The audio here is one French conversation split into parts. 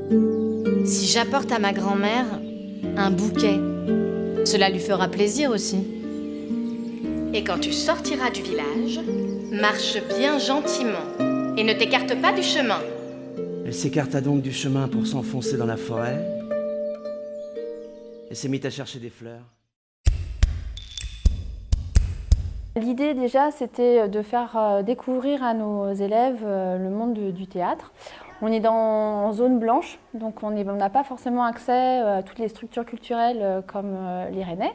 Si j'apporte à ma grand-mère un bouquet, cela lui fera plaisir aussi. Et quand tu sortiras du village, marche bien gentiment et ne t'écarte pas du chemin. Elle s'écarta donc du chemin pour s'enfoncer dans la forêt et s'est mise à chercher des fleurs. L'idée déjà, c'était de faire découvrir à nos élèves le monde du théâtre. On est en zone blanche, donc on n'a pas forcément accès à toutes les structures culturelles comme les Rennais.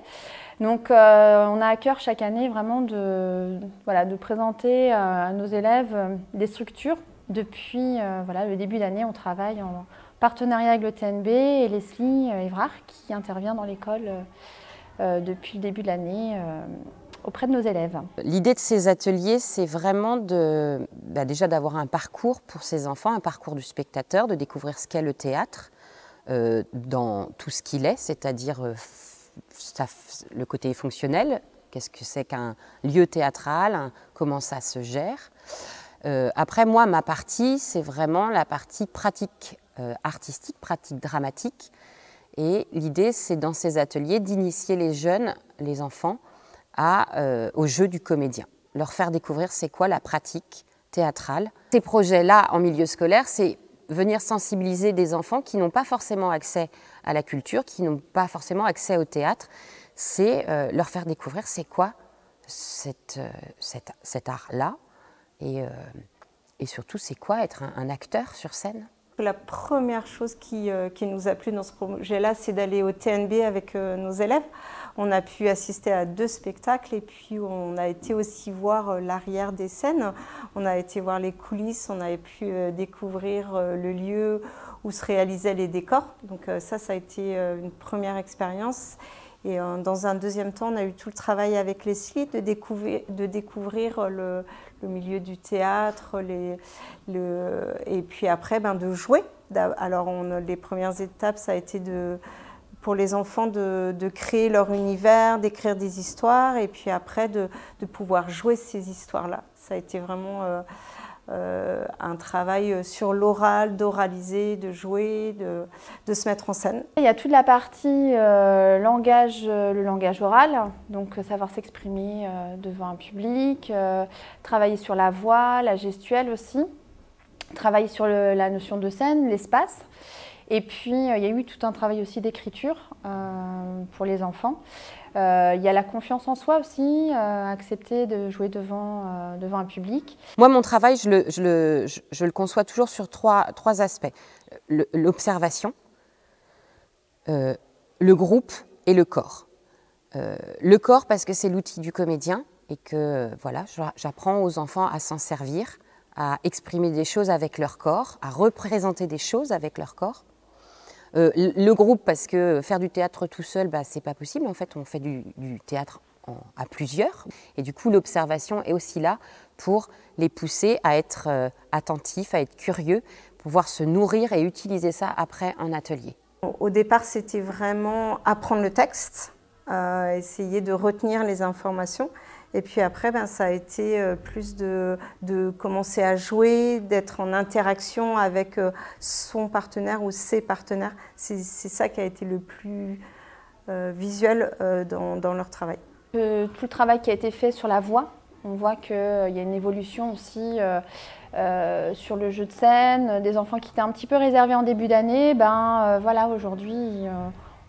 Donc on a à cœur chaque année vraiment de présenter à nos élèves des structures. Depuis le début d'année, on travaille en partenariat avec le TNB et Leslie Évrard qui intervient dans l'école depuis le début de l'année auprès de nos élèves. L'idée de ces ateliers, c'est vraiment déjà d'avoir un parcours pour ces enfants, un parcours du spectateur, de découvrir ce qu'est le théâtre dans tout ce qu'il est, c'est-à-dire le côté fonctionnel, qu'est-ce que c'est qu'un lieu théâtral, comment ça se gère. Après, moi, ma partie, c'est vraiment la partie pratique artistique, pratique dramatique. Et l'idée, c'est dans ces ateliers d'initier les jeunes, les enfants, au jeu du comédien. Leur faire découvrir c'est quoi la pratique théâtrale. Ces projets-là, en milieu scolaire, c'est venir sensibiliser des enfants qui n'ont pas forcément accès à la culture, qui n'ont pas forcément accès au théâtre. C'est leur faire découvrir c'est quoi cet art-là et surtout c'est quoi être un acteur sur scène. La première chose qui nous a plu dans ce projet-là, c'est d'aller au TNB avec nos élèves. On a pu assister à 2 spectacles et puis on a été aussi voir l'arrière des scènes. On a été voir les coulisses, on avait pu découvrir le lieu où se réalisaient les décors. Donc ça a été une première expérience. Et dans un deuxième temps, on a eu tout le travail avec Leslie de découvrir le milieu du théâtre, et puis après de jouer. Alors les premières étapes, ça a été pour les enfants de créer leur univers, d'écrire des histoires, et puis après de pouvoir jouer ces histoires-là. Ça a été vraiment un travail sur l'oral, d'oraliser, de jouer, de se mettre en scène. Il y a toute la partie le langage oral, donc savoir s'exprimer devant un public, travailler sur la voix, la gestuelle aussi, travailler sur la notion de scène, l'espace. Et puis il y a eu tout un travail aussi d'écriture pour les enfants. Il y a la confiance en soi aussi, accepter de jouer devant un public. Moi, mon travail, je le conçois toujours sur trois aspects. L'observation, le groupe et le corps. Le corps parce que c'est l'outil du comédien et que voilà, j'apprends aux enfants à s'en servir, à exprimer des choses avec leur corps, à représenter des choses avec leur corps. Le groupe, parce que faire du théâtre tout seul, c'est pas possible. En fait, on fait du théâtre à plusieurs. Et du coup, l'observation est aussi là pour les pousser à être attentifs, à être curieux, pouvoir se nourrir et utiliser ça après en atelier. Au départ, c'était vraiment apprendre le texte, essayer de retenir les informations. Et puis après, ça a été plus de commencer à jouer, d'être en interaction avec son partenaire ou ses partenaires. C'est ça qui a été le plus visuel dans leur travail. Tout le travail qui a été fait sur la voix, on voit qu'il y a une évolution aussi sur le jeu de scène. Des enfants qui étaient un petit peu réservés en début d'année, aujourd'hui,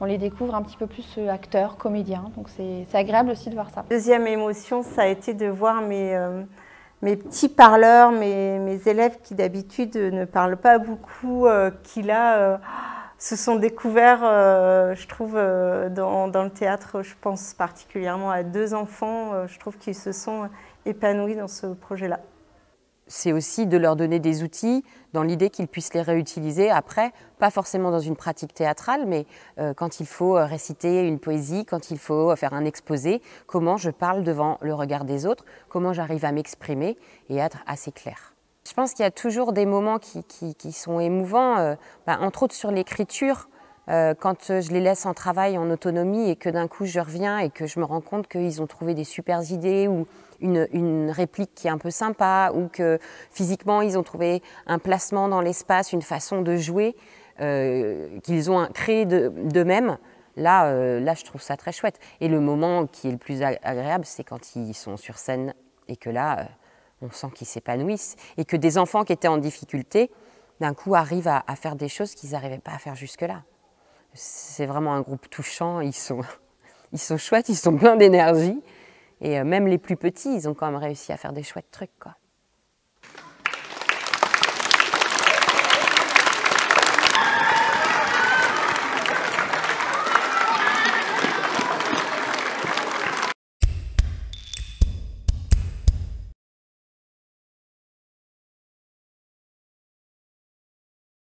on les découvre un petit peu plus acteurs, comédiens, donc c'est agréable aussi de voir ça. Deuxième émotion, ça a été de voir mes petits parleurs, mes élèves qui d'habitude ne parlent pas beaucoup, qui là se sont découverts, je trouve, dans le théâtre. Je pense particulièrement à 2 enfants, je trouve qu'ils se sont épanouis dans ce projet-là. C'est aussi de leur donner des outils dans l'idée qu'ils puissent les réutiliser après, pas forcément dans une pratique théâtrale, mais quand il faut réciter une poésie, quand il faut faire un exposé, comment je parle devant le regard des autres, comment j'arrive à m'exprimer et être assez clair. Je pense qu'il y a toujours des moments qui sont émouvants, entre autres sur l'écriture, quand je les laisse en travail, en autonomie, et que d'un coup je reviens et que je me rends compte qu'ils ont trouvé des super idées ou une réplique qui est un peu sympa ou que physiquement ils ont trouvé un placement dans l'espace, une façon de jouer. qu'ils ont créé d'eux-mêmes, là, je trouve ça très chouette. Et le moment qui est le plus agréable, c'est quand ils sont sur scène et que là, on sent qu'ils s'épanouissent et que des enfants qui étaient en difficulté, d'un coup, arrivent à faire des choses qu'ils n'arrivaient pas à faire jusque-là. C'est vraiment un groupe touchant, ils sont chouettes, ils sont pleins d'énergie. Et même les plus petits, ils ont quand même réussi à faire des chouettes trucs, quoi.